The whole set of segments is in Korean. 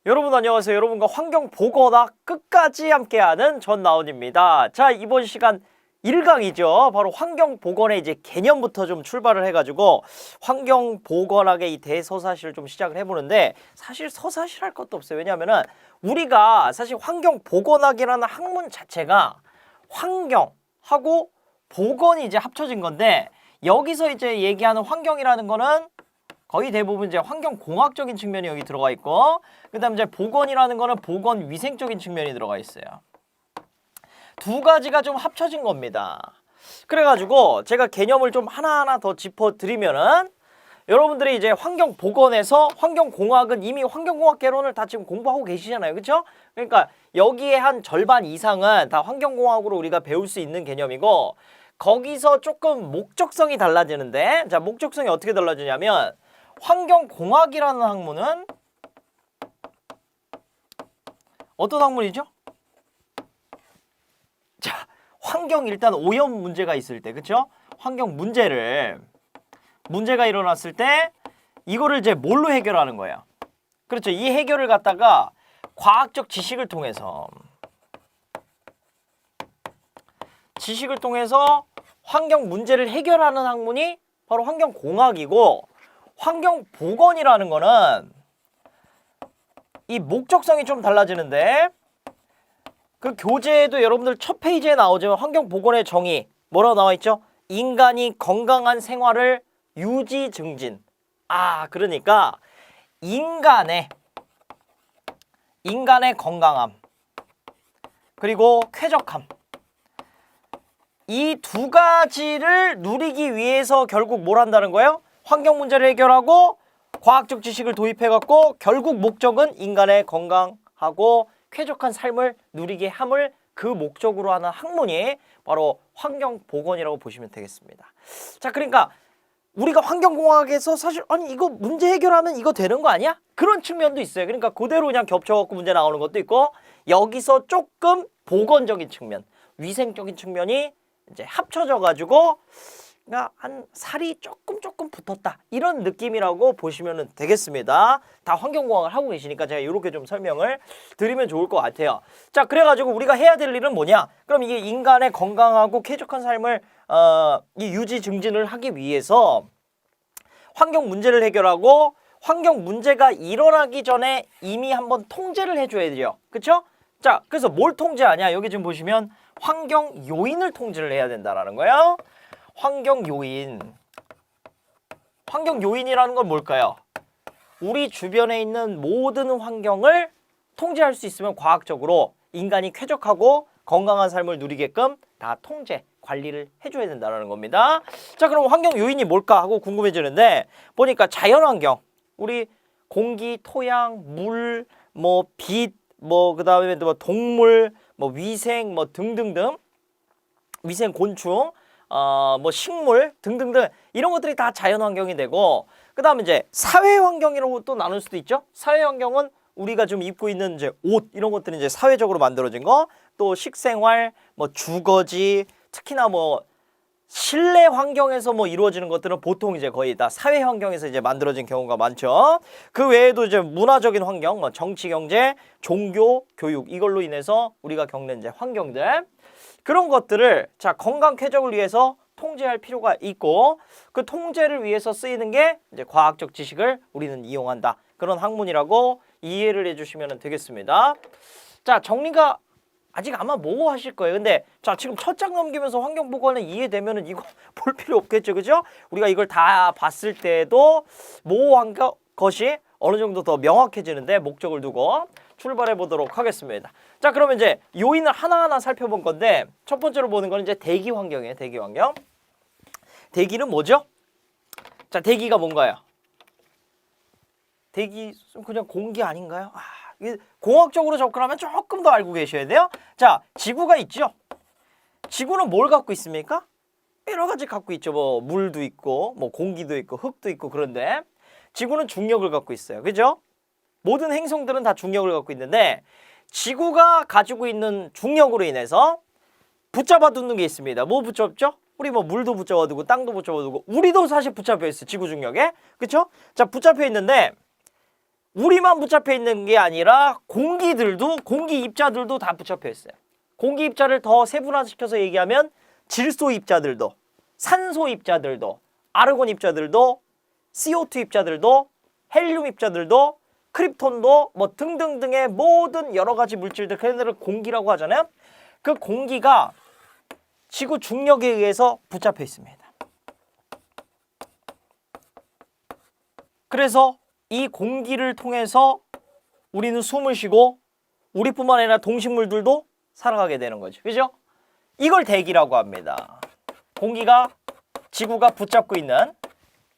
여러분 안녕하세요. 여러분과 환경보건학 끝까지 함께하는 전나온입니다. 자, 이번 시간 1강이죠. 바로 환경보건의 이제 개념부터 좀 출발을 해가지고 환경보건학의 이 대서사시를 좀 시작을 해보는데, 사실 서사시할 것도 없어요. 왜냐하면은 우리가 사실 환경보건학이라는 학문 자체가 환경하고 보건이 이제 합쳐진 건데, 여기서 이제 얘기하는 환경이라는 거는 거의 대부분 이제 환경공학적인 측면이 여기 들어가 있고, 그 다음에 이제 보건이라는 거는 보건 위생적인 측면이 들어가 있어요. 두 가지가 좀 합쳐진 겁니다. 그래가지고 제가 개념을 좀 하나하나 더 짚어드리면은, 여러분들이 이제 환경보건에서 환경공학은 이미 환경공학 개론을 다 지금 공부하고 계시잖아요. 그쵸? 그러니까 여기에 한 절반 이상은 다 환경공학으로 우리가 배울 수 있는 개념이고, 거기서 조금 목적성이 달라지는데, 자, 목적성이 어떻게 달라지냐면, 환경공학이라는 학문은 어떤 학문이죠? 자, 환경 일단 오염 문제가 있을 때, 그쵸? 환경 문제가 일어났을 때 이거를 이제 뭘로 해결하는 거예요? 그렇죠. 이 해결을 갖다가 과학적 지식을 통해서 환경 문제를 해결하는 학문이 바로 환경공학이고, 환경보건이라는 거는 이 목적성이 좀 달라지는데, 그 교재에도 여러분들 첫 페이지에 나오지만 환경보건의 정의 뭐라고 나와 있죠? 인간이 건강한 생활을 유지 증진. 그러니까 인간의 건강함 그리고 쾌적함, 이 두 가지를 누리기 위해서 결국 뭘 한다는 거예요? 환경 문제를 해결하고 과학적 지식을 도입해갖고 결국 목적은 인간의 건강하고 쾌적한 삶을 누리게 함을 그 목적으로 하는 학문이 바로 환경보건이라고 보시면 되겠습니다. 자, 그러니까 우리가 환경공학에서 사실 아니 이거 문제 해결하면 이거 되는 거 아니야? 그런 측면도 있어요. 그러니까 그대로 그냥 겹쳐갖고 문제 나오는 것도 있고, 여기서 조금 보건적인 측면, 위생적인 측면이 이제 합쳐져가지고 그러니까 한 살이 조금 붙었다, 이런 느낌이라고 보시면 되겠습니다. 다 환경공학을 하고 계시니까 제가 이렇게 좀 설명을 드리면 좋을 것 같아요. 자, 그래가지고 우리가 해야 될 일은 뭐냐? 그럼 이게 인간의 건강하고 쾌적한 삶을 이 유지 증진을 하기 위해서 환경 문제를 해결하고, 환경 문제가 일어나기 전에 이미 한번 통제를 해줘야 돼요. 그쵸? 자, 그래서 뭘 통제하냐? 여기 지금 보시면 환경 요인을 통제를 해야 된다라는 거예요. 환경 요인이라는 건 뭘까요? 우리 주변에 있는 모든 환경을 통제할 수 있으면 과학적으로 인간이 쾌적하고 건강한 삶을 누리게끔 다 통제, 관리를 해줘야 된다는 겁니다. 자, 그럼 환경 요인이 뭘까 하고 궁금해지는데, 보니까 자연환경, 우리 공기, 토양, 물, 뭐 빛, 뭐 그다음에 뭐 동물, 뭐 위생, 뭐 등등등, 위생 곤충, 뭐 식물 등등등, 이런 것들이 다 자연환경이 되고, 그 다음에 이제 사회환경이라고 또 나눌 수도 있죠. 사회환경은 우리가 좀 입고 있는 이제 옷, 이런 것들이 이제 사회적으로 만들어진 거, 또 식생활, 뭐 주거지, 특히나 뭐 실내 환경에서 뭐 이루어지는 것들은 보통 이제 거의 다 사회 환경에서 이제 만들어진 경우가 많죠. 그 외에도 이제 문화적인 환경, 뭐 정치, 경제, 종교, 교육, 이걸로 인해서 우리가 겪는 이제 환경들, 그런 것들을 자, 건강 쾌적을 위해서 통제할 필요가 있고, 그 통제를 위해서 쓰이는 게 이제 과학적 지식을 우리는 이용한다, 그런 학문이라고 이해를 해주시면 되겠습니다. 자, 정리가 아직 아마 모호하실 거예요. 근데 자, 지금 첫 장 넘기면서 환경보건에 이해되면은 이거 볼 필요 없겠죠, 그죠? 우리가 이걸 다 봤을 때도 모호한 것이 어느 정도 더 명확해지는데 목적을 두고 출발해 보도록 하겠습니다. 자, 그러면 이제 요인을 하나하나 살펴본 건데, 첫 번째로 보는 건 이제 대기 환경이에요. 대기 환경. 대기는 뭐죠? 자, 대기가 뭔가요? 대기 그냥 공기 아닌가요? 공학적으로 접근하면 조금 더 알고 계셔야 돼요. 자, 지구가 있죠. 지구는 뭘 갖고 있습니까? 여러 가지 갖고 있죠. 뭐 물도 있고, 뭐 공기도 있고, 흙도 있고. 그런데 지구는 중력을 갖고 있어요. 그죠? 모든 행성들은 다 중력을 갖고 있는데, 지구가 가지고 있는 중력으로 인해서 붙잡아 두는 게 있습니다. 뭐 붙잡죠? 우리 뭐 물도 붙잡아 두고, 땅도 붙잡아 두고, 우리도 사실 붙잡혀 있어요. 지구 중력에. 그쵸? 자, 붙잡혀 있는데, 우리만 붙잡혀 있는 게 아니라 공기들도, 공기 입자들도 다 붙잡혀 있어요. 공기 입자를 더 세분화시켜서 얘기하면 질소 입자들도, 산소 입자들도, 아르곤 입자들도, CO2 입자들도, 헬륨 입자들도, 크립톤도 뭐 등등등의 모든 여러 가지 물질들, 걔네들을 공기라고 하잖아요. 그 공기가 지구 중력에 의해서 붙잡혀 있습니다. 그래서 이 공기를 통해서 우리는 숨을 쉬고 우리뿐만 아니라 동식물들도 살아가게 되는 거죠. 그죠? 이걸 대기라고 합니다. 공기가 지구가 붙잡고 있는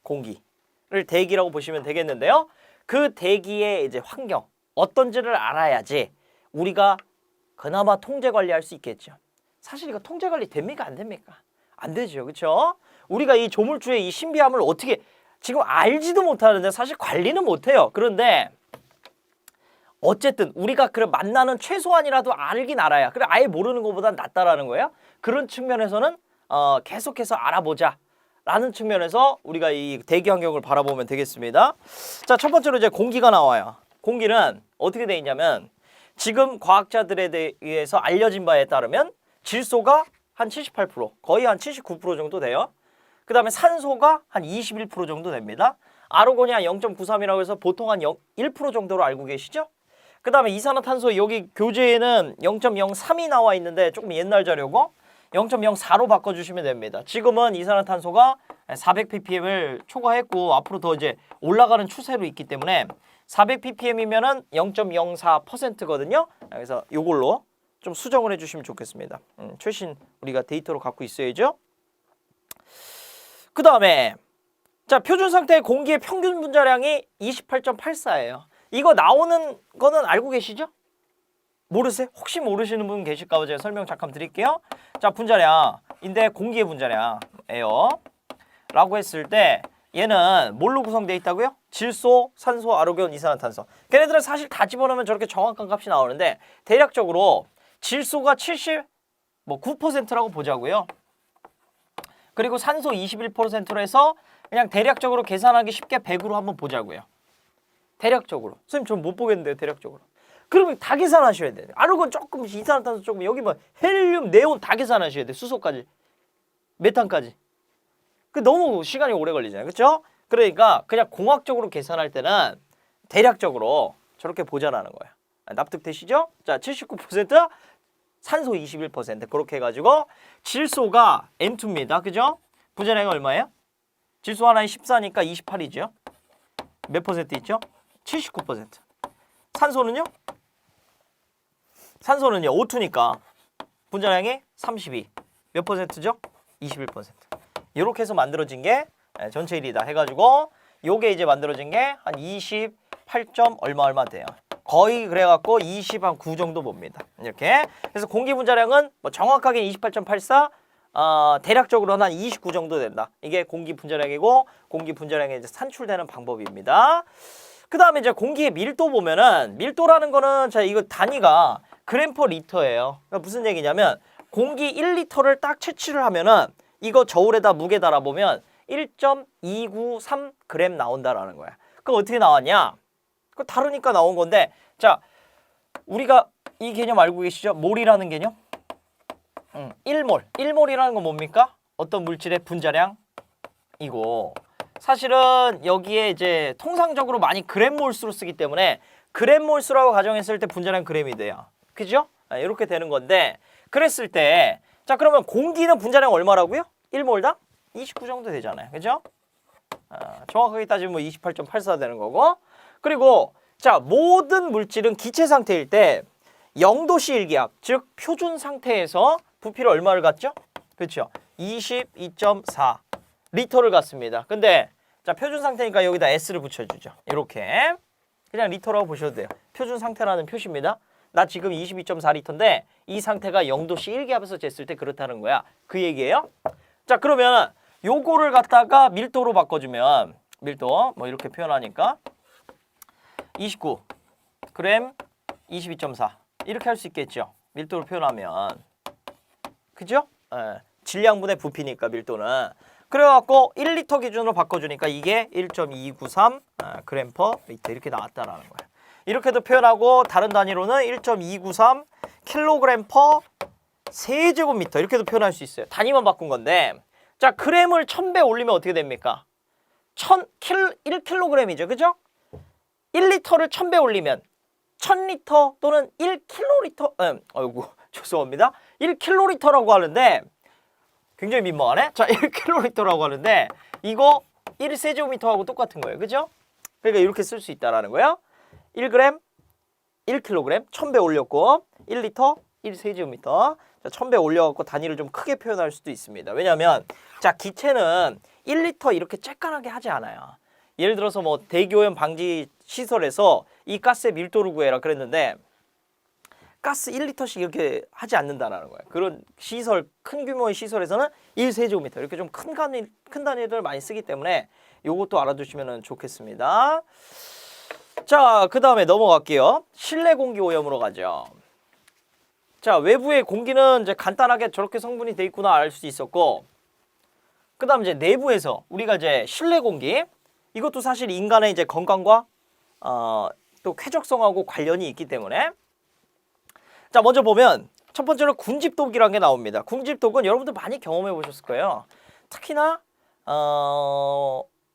공기를 대기라고 보시면 되겠는데요. 그 대기의 이제 환경 어떤지를 알아야지 우리가 그나마 통제 관리할 수 있겠죠. 사실 이거 통제 관리 됩니까? 안 됩니까? 안 되죠. 그렇죠? 우리가 이 조물주의 이 신비함을 어떻게 지금 알지도 못하는데 사실 관리는 못해요. 그런데 어쨌든 우리가 그 만나는 최소한이라도 알긴 알아야 그래 아예 모르는 것보단 낫다라는 거예요. 그런 측면에서는 계속해서 알아보자 라는 측면에서 우리가 이 대기 환경을 바라보면 되겠습니다. 자, 첫 번째로 이제 공기가 나와요. 공기는 어떻게 돼 있냐면 지금 과학자들에 의해서 알려진 바에 따르면 질소가 한 78%, 거의 한 79% 정도 돼요. 그 다음에 산소가 한 21% 정도 됩니다. 아르곤이 한 0.93이라고 해서 보통 한 1% 정도로 알고 계시죠? 그 다음에 이산화탄소 여기 교재에는 0.03이 나와 있는데 조금 옛날 자료고 0.04로 바꿔주시면 됩니다. 지금은 이산화탄소가 400ppm을 초과했고 앞으로 더 이제 올라가는 추세로 있기 때문에 400ppm이면은 0.04%거든요. 그래서 이걸로 좀 수정을 해주시면 좋겠습니다. 최신 우리가 데이터로 갖고 있어야죠. 그 다음에 자 표준 상태의 공기의 평균 분자량이 28.84예요. 이거 나오는 거는 알고 계시죠? 모르세요? 혹시 모르시는 분 계실까 봐 제가 설명 잠깐 드릴게요. 자, 분자량인데 공기의 분자량이에요. 라고 했을 때 얘는 뭘로 구성되어 있다고요? 질소, 산소, 아르곤, 이산화탄소. 걔네들은 사실 다 집어넣으면 저렇게 정확한 값이 나오는데 대략적으로 질소가 79%라고 보자고요. 그리고 산소 21%로 해서 그냥 대략적으로 계산하기 쉽게 100으로 한번 보자고요. 대략적으로. 선생님 전 못 보겠는데요. 대략적으로. 그러면 다 계산하셔야 돼요. 아르곤 조금, 이산화탄소 조금, 여기 뭐 헬륨, 네온 다 계산하셔야 돼요. 수소까지. 메탄까지. 그 너무 시간이 오래 걸리잖아요. 그렇죠? 그러니까 그냥 공학적으로 계산할 때는 대략적으로 저렇게 보자라는 거예요. 납득되시죠? 자, 79%, 산소 21% 그렇게 해가지고 질소가 N2입니다. 그죠? 분자량이 얼마예요? 질소 하나에 14니까 28이죠. 몇 퍼센트 있죠? 79%. 산소는요? 산소는요, O2니까 분자량이 32. 몇 퍼센트죠? 21%. 이렇게 해서 만들어진 게 전체 1이다 해가지고 요게 이제 만들어진 게 한 28점 얼마 돼요. 거의 그래갖고 20한9 정도 봅니다. 이렇게. 그래서 공기 분자량은 뭐 정확하게 28.84, 대략적으로는 한 29 정도 된다. 이게 공기 분자량이고 공기 분자량이 이제 산출되는 방법입니다. 그 다음에 이제 공기의 밀도 보면은 밀도라는 거는 자 이거 단위가 그램 퍼 리터예요. 그러니까 무슨 얘기냐면 공기 1리터를 딱 채취를 하면은 이거 저울에다 무게 달아보면 1.293g 나온다라는 거야. 그거 어떻게 나왔냐? 그거 다르니까 나온 건데 자 우리가 이 개념 알고 계시죠? 몰이라는 개념? 1몰. 1몰이라는 건 뭡니까? 어떤 물질의 분자량이고 사실은 여기에 이제 통상적으로 많이 그램몰수로 쓰기 때문에 그램몰수라고 가정했을 때 분자량 그램이 돼요. 그죠? 이렇게 되는 건데 그랬을 때 자 그러면 공기는 분자량 얼마라고요? 1몰당? 29 정도 되잖아요. 그죠? 정확하게 따지면 뭐 28.84 되는 거고 그리고 자 모든 물질은 기체 상태일 때 0도씨 일기압 즉 표준 상태에서 부피를 얼마를 갖죠? 그렇죠? 22.4 리터를 갖습니다. 근데 자 표준 상태니까 여기다 S를 붙여주죠. 이렇게 그냥 리터라고 보셔도 돼요. 표준 상태라는 표시입니다. 나 지금 22.4리터인데 이 상태가 0도씨 일기압에서 쟀을 때 그렇다는 거야. 그 얘기예요. 자 그러면 요거를 갖다가 밀도로 바꿔주면 밀도 뭐 이렇게 표현하니까 29 그램 22.4 이렇게 할 수 있겠죠. 밀도로 표현하면 그죠? 질량분의 부피니까 밀도는 그래갖고 1리터 기준으로 바꿔주니까 이게 1.293 그램 퍼 리터 이렇게 나왔다라는 거예요. 이렇게도 표현하고 다른 단위로는 1.293 킬로그램 퍼 세제곱미터 이렇게도 표현할 수 있어요. 단위만 바꾼 건데 자 그램을 1000배 올리면 어떻게 됩니까? 1kg이죠. 그죠? 1리터를 1000배 올리면 1000리터 또는 1kg 아이고 죄송합니다. 1kg라고 하는데 굉장히 민망하네. 자 1kg라고 하는데 이거 1세제곱미터하고 똑같은 거예요. 그죠? 그러니까 이렇게 쓸 수 있다라는 거예요. 1g, 1kg, 1000배 올렸고 1리터, 1세제곱미터. 자, 1000배 올려갖고 단위를 좀 크게 표현할 수도 있습니다. 왜냐하면 자 기체는 1리터 이렇게 쬐깐하게 하지 않아요. 예를 들어서 뭐 대기오염 방지 시설에서 이 가스의 밀도를 구해라 그랬는데 가스 1리터씩 이렇게 하지 않는다라는 거예요. 그런 시설, 큰 규모의 시설에서는 1세제곱미터 이렇게 좀 큰 단위들 많이 쓰기 때문에 요것도 알아두시면 좋겠습니다. 자, 그 다음에 넘어갈게요. 실내 공기 오염으로 가죠. 자, 외부의 공기는 이제 간단하게 저렇게 성분이 돼 있구나 알 수 있었고, 그 다음 이제 내부에서 우리가 이제 실내 공기, 이것도 사실 인간의 이제 건강과 또 쾌적성하고 관련이 있기 때문에, 자, 먼저 보면 첫 번째로 군집독이라는 게 나옵니다. 군집독은 여러분들 많이 경험해 보셨을 거예요. 특히나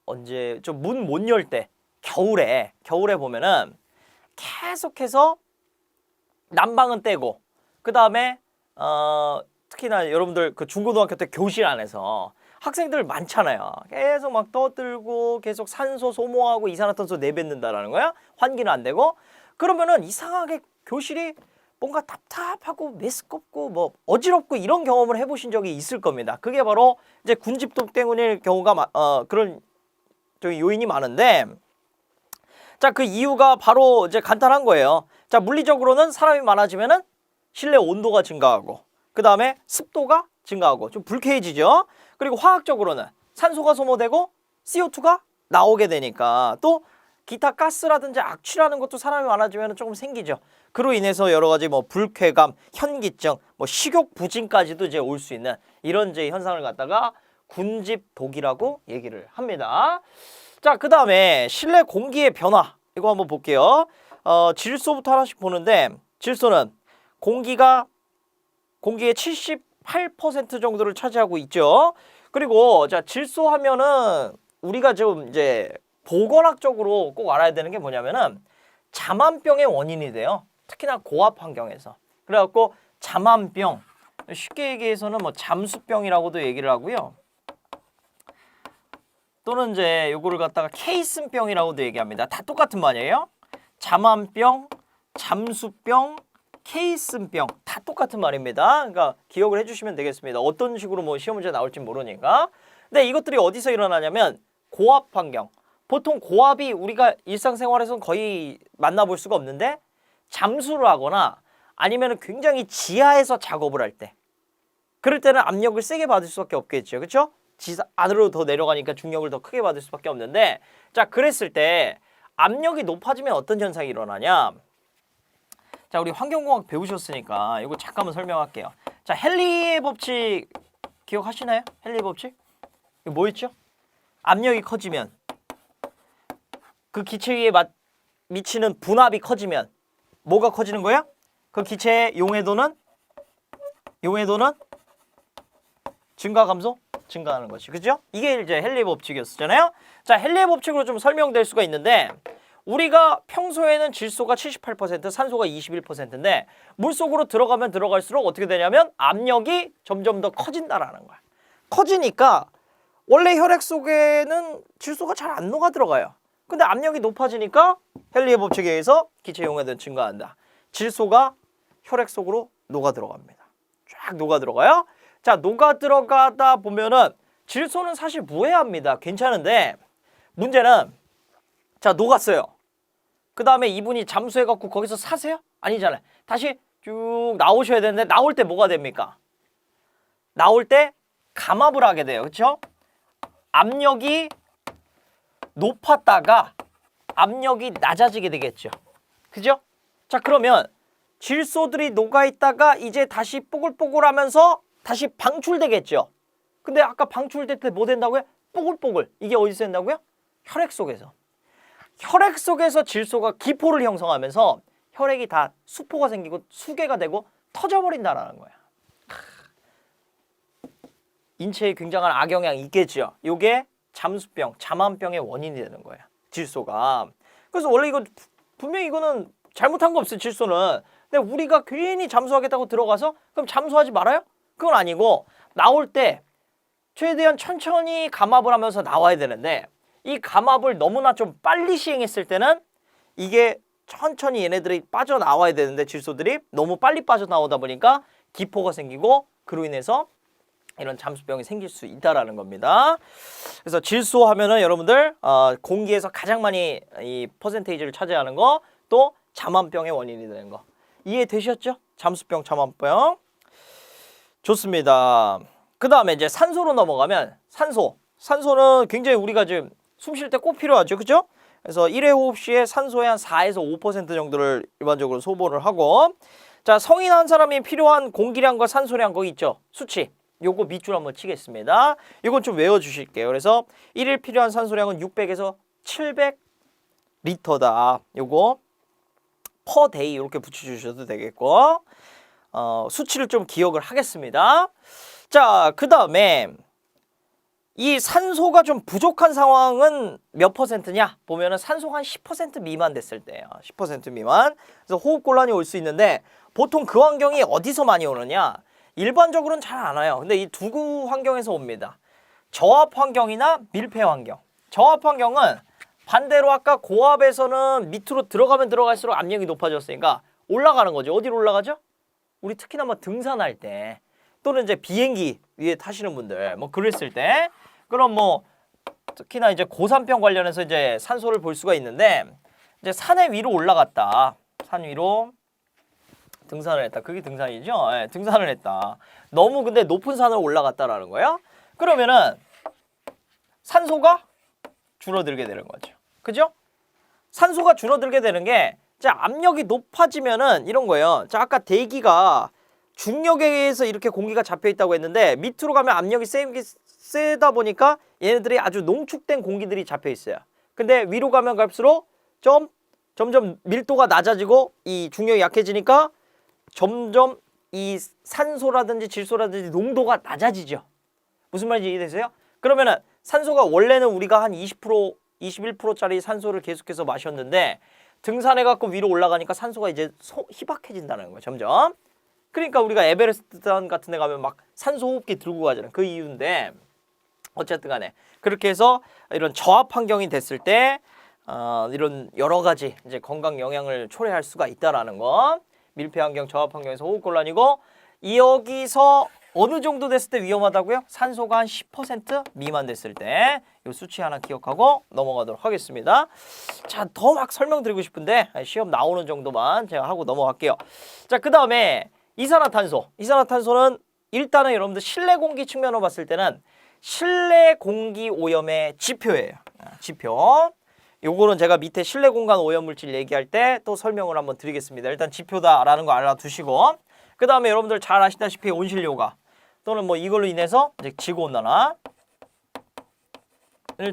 언제 좀 문 못 열 때 겨울에 보면은 계속해서 난방은 떼고 그 다음에 특히나 여러분들 그 중고등학교 때 교실 안에서 학생들 많잖아요. 계속 막 떠들고 계속 산소 소모하고 이산화탄소 내뱉는다라는 거야. 환기는 안 되고 그러면은 이상하게 교실이 뭔가 답답하고 메스껍고 뭐 어지럽고 이런 경험을 해보신 적이 있을 겁니다. 그게 바로 이제 군집독 때문일 경우가 그런 요인이 많은데, 자, 그 이유가 바로 이제 간단한 거예요. 자, 물리적으로는 사람이 많아지면은 실내 온도가 증가하고, 그 다음에 습도가 증가하고 좀 불쾌해지죠. 그리고 화학적으로는 산소가 소모되고 CO2가 나오게 되니까 또 기타 가스라든지 악취라는 것도 사람이 많아지면 조금 생기죠. 그로 인해서 여러 가지 뭐 불쾌감, 현기증, 뭐 식욕 부진까지도 이제 올 수 있는 이런 이제 현상을 갖다가 군집독이라고 얘기를 합니다. 자, 그 다음에 실내 공기의 변화 이거 한번 볼게요. 질소부터 하나씩 보는데 질소는 공기의 78% 정도를 차지하고 있죠. 그리고 자 질소 하면은 우리가 좀 이제 보건학적으로 꼭 알아야 되는 게 뭐냐면은 잠암병의 원인이 돼요. 특히나 고압 환경에서. 그래갖고 잠암병, 쉽게 얘기해서는 뭐 잠수병이라고도 얘기를 하고요. 또는 이제 요거를 갖다가 케이슨병이라고도 얘기합니다. 다 똑같은 말이에요. 잠암병, 잠수병, 케이슨병 다 똑같은 말입니다. 그러니까 기억을 해주시면 되겠습니다. 어떤 식으로 뭐 시험 문제 나올지 모르니까. 근데 이것들이 어디서 일어나냐면 고압 환경. 보통 고압이 우리가 일상생활에서는 거의 만나볼 수가 없는데 잠수를 하거나 아니면 굉장히 지하에서 작업을 할 때 그럴 때는 압력을 세게 받을 수밖에 없겠죠. 그렇죠? 지하 안으로 더 내려가니까 중력을 더 크게 받을 수밖에 없는데 자 그랬을 때 압력이 높아지면 어떤 현상이 일어나냐. 자 우리 환경공학 배우셨으니까 이거 잠깐만 설명할게요. 자 헨리의 법칙 기억하시나요? 헨리의 법칙? 이거 뭐였죠? 압력이 커지면 그 기체 위에 미치는 분압이 커지면 뭐가 커지는 거야? 그 기체의 용해도는 증가 감소? 증가하는 것이 그죠? 이게 이제 헨리의 법칙이었잖아요. 자 헨리의 법칙으로 좀 설명될 수가 있는데 우리가 평소에는 질소가 78%, 산소가 21%인데 물속으로 들어가면 들어갈수록 어떻게 되냐면 압력이 점점 더 커진다라는 거야. 커지니까 원래 혈액 속에는 질소가 잘 안 녹아 들어가요. 근데 압력이 높아지니까 헨리의 법칙에 의해서 기체 용해도는 증가한다. 질소가 혈액 속으로 녹아 들어갑니다. 쫙 녹아 들어가요. 자, 녹아 들어가다 보면은 질소는 사실 무해합니다. 괜찮은데 문제는 자, 녹았어요. 그 다음에 이분이 잠수해갖고 거기서 사세요? 아니잖아요. 다시 쭉 나오셔야 되는데 나올 때 뭐가 됩니까? 나올 때 감압을 하게 돼요. 그렇죠? 압력이 높았다가 압력이 낮아지게 되겠죠. 그죠? 자 그러면 질소들이 녹아있다가 이제 다시 뽀글뽀글하면서 다시 방출되겠죠. 근데 아까 방출될 때 뭐 된다고요? 뽀글뽀글. 이게 어디서 된다고요? 혈액 속에서. 혈액 속에서 질소가 기포를 형성하면서 혈액이 다 수포가 생기고 수계가 되고 터져버린다라는 거야. 인체에 굉장한 악영향이 있겠죠. 요게 잠수병, 잠안병의 원인이 되는 거예요. 질소가. 그래서 원래 이거 분명히 이거는 잘못한 거 없어요. 질소는. 근데 우리가 괜히 잠수하겠다고 들어가서 그럼 잠수하지 말아요? 그건 아니고 나올 때 최대한 천천히 감압을 하면서 나와야 되는데 이 감압을 너무나 좀 빨리 시행했을 때는 이게 천천히 얘네들이 빠져나와야 되는데 질소들이 너무 빨리 빠져나오다 보니까 기포가 생기고 그로 인해서 이런 잠수병이 생길 수 있다라는 겁니다. 그래서 질소 하면은 여러분들 공기에서 가장 많이 이 퍼센테이지를 차지하는 거 또 잠안병의 원인이 되는 거 이해되셨죠? 잠수병, 잠안병. 좋습니다. 그 다음에 이제 산소로 넘어가면 산소는 굉장히 우리가 지금 숨 쉴 때 꼭 필요하죠. 그죠? 그래서 1회 호흡 시에 산소의 한 4에서 5% 정도를 일반적으로 소모를 하고 자 성인 한 사람이 필요한 공기량과 산소량 거기 있죠. 수치. 요거 밑줄 한번 치겠습니다. 이건 좀 외워주실게요. 그래서 1일 필요한 산소량은 600에서 700리터다. 요거 per day 이렇게 붙여주셔도 되겠고 수치를 좀 기억을 하겠습니다. 자, 그 다음에 이 산소가 좀 부족한 상황은 몇 퍼센트냐? 보면은 산소가 한 10% 미만 됐을 때예요. 10% 미만. 그래서 호흡곤란이 올 수 있는데 보통 그 환경이 어디서 많이 오느냐? 일반적으로는 잘 안 와요. 근데 이 두 환경에서 옵니다. 저압 환경이나 밀폐 환경. 저압 환경은 반대로 아까 고압에서는 밑으로 들어가면 들어갈수록 압력이 높아졌으니까 올라가는 거죠. 어디로 올라가죠? 우리 특히나 뭐 등산할 때 또는 이제 비행기 위에 타시는 분들 뭐 그랬을 때 그럼 뭐 특히나 이제 고산병 관련해서 이제 산소를 볼 수가 있는데 이제 산에 위로 올라갔다. 산 위로 등산을 했다. 그게 등산이죠? 네, 등산을 했다. 너무 근데 높은 산으로 올라갔다라는 거예요. 그러면은 산소가 줄어들게 되는 거죠. 그죠? 산소가 줄어들게 되는 게 자, 압력이 높아지면은 이런 거예요. 자, 아까 대기가 중력에 의해서 이렇게 공기가 잡혀 있다고 했는데 밑으로 가면 압력이 세다 보니까 얘네들이 아주 농축된 공기들이 잡혀 있어요. 근데 위로 가면 갈수록 점점 밀도가 낮아지고 이 중력이 약해지니까 점점 이 산소라든지 질소라든지 농도가 낮아지죠. 무슨 말인지 이해되세요? 그러면은 산소가 원래는 우리가 한 20%, 21%짜리 산소를 계속해서 마셨는데 등산해갖고 위로 올라가니까 산소가 이제 희박해진다는 거예요. 점점. 그러니까 우리가 에베레스트 산 같은 데 가면 막 산소 호흡기 들고 가잖아요. 그 이유인데 어쨌든 간에 그렇게 해서 이런 저압 환경이 됐을 때 이런 여러 가지 이제 건강 영향을 초래할 수가 있다라는 거. 밀폐 환경, 저압 환경에서 호흡곤란이고 여기서 어느 정도 됐을 때 위험하다고요? 산소가 한 10% 미만 됐을 때 이 수치 하나 기억하고 넘어가도록 하겠습니다. 자, 더 막 설명드리고 싶은데 시험 나오는 정도만 제가 하고 넘어갈게요. 자, 그 다음에 이산화탄소. 이산화탄소는 일단은 여러분들 실내 공기 측면으로 봤을 때는 실내 공기 오염의 지표예요. 지표. 요거는 제가 밑에 실내 공간 오염 물질 얘기할 때 또 설명을 한번 드리겠습니다. 일단 지표다라는 거 알아두시고 그 다음에 여러분들 잘 아시다시피 온실효과 또는 뭐 이걸로 인해서 이제 지구온난화를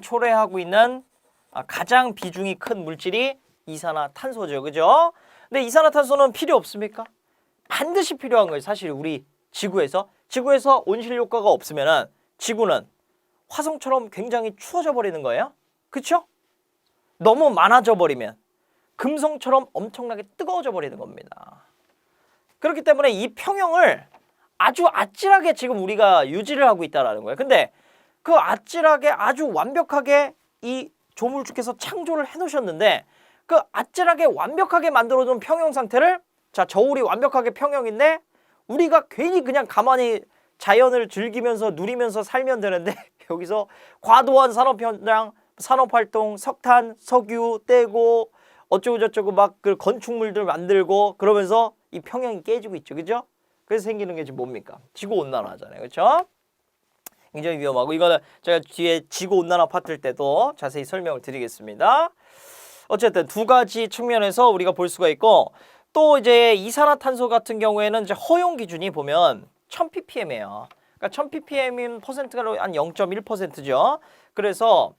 초래하고 있는 가장 비중이 큰 물질이 이산화탄소죠. 그죠? 근데 이산화탄소는 필요 없습니까? 반드시 필요한 거예요. 사실 우리 지구에서 온실효과가 없으면은 지구는 화성처럼 굉장히 추워져 버리는 거예요. 그쵸? 너무 많아져 버리면 금성처럼 엄청나게 뜨거워져 버리는 겁니다. 그렇기 때문에 이 평형을 아주 아찔하게 지금 우리가 유지를 하고 있다는 거예요. 근데 그 아찔하게 아주 완벽하게 이 조물주께서 창조를 해놓으셨는데 그 아찔하게 완벽하게 만들어둔 평형 상태를 자, 저울이 완벽하게 평형인데 우리가 괜히 그냥 가만히 자연을 즐기면서 누리면서 살면 되는데 여기서 과도한 산업 현장, 산업활동, 석탄, 석유 떼고 어쩌고저쩌고 막 그 건축물들 만들고 그러면서 이 평형이 깨지고 있죠. 그죠? 그래서 생기는 게 지금 뭡니까? 지구온난화잖아요. 그렇죠? 굉장히 위험하고 이거는 제가 뒤에 지구온난화 파트일 때도 자세히 설명을 드리겠습니다. 어쨌든 두 가지 측면에서 우리가 볼 수가 있고 또 이제 이산화탄소 같은 경우에는 이제 허용 기준이 보면 1000ppm이에요. 그러니까 1000ppm인 퍼센트가 한 0.1%죠. 그래서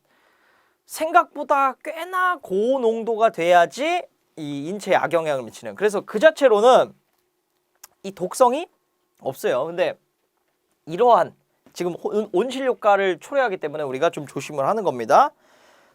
생각보다 꽤나 고농도가 돼야지 이 인체에 악영향을 미치는. 그래서 그 자체로는 이 독성이 없어요. 근데 이러한 지금 온실 효과를 초래하기 때문에 우리가 좀 조심을 하는 겁니다.